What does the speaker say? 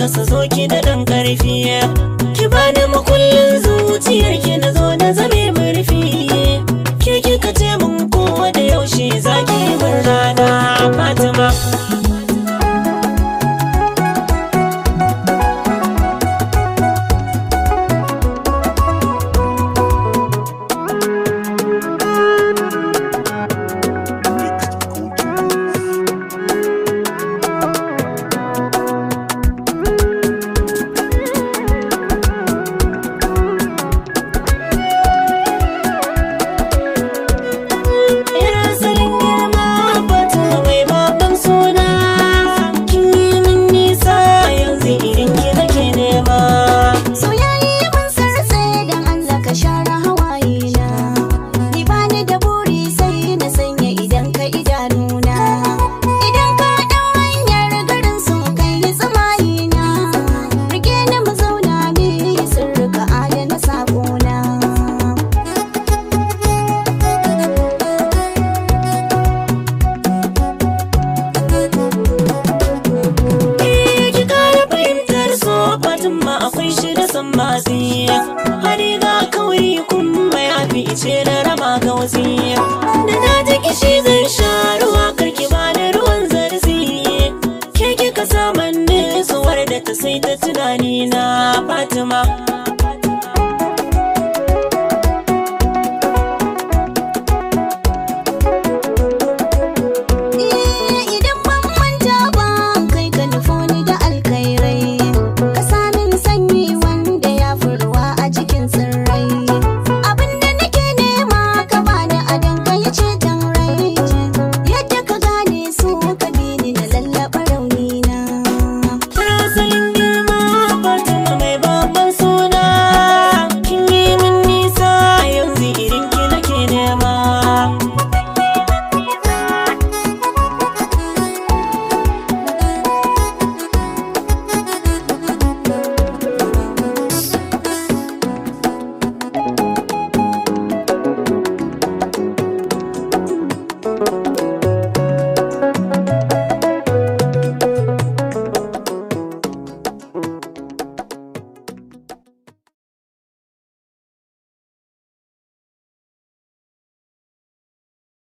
kasa zo ki da ɗan ƙarfi, ki bani makullin zuciyar ki na zo na zame murfi. Ke kika ce mun ko da yaushe zaki yi min rana Fatima. Akwai shi da san matsi, hari ga kauri kuma ya fi ice da rama ga wasi. Da na ji kishi zan sha ruwa karki bani ruwan zarzi. Ke kika saman nutsuwar da ta sai ta tunani na Fatima.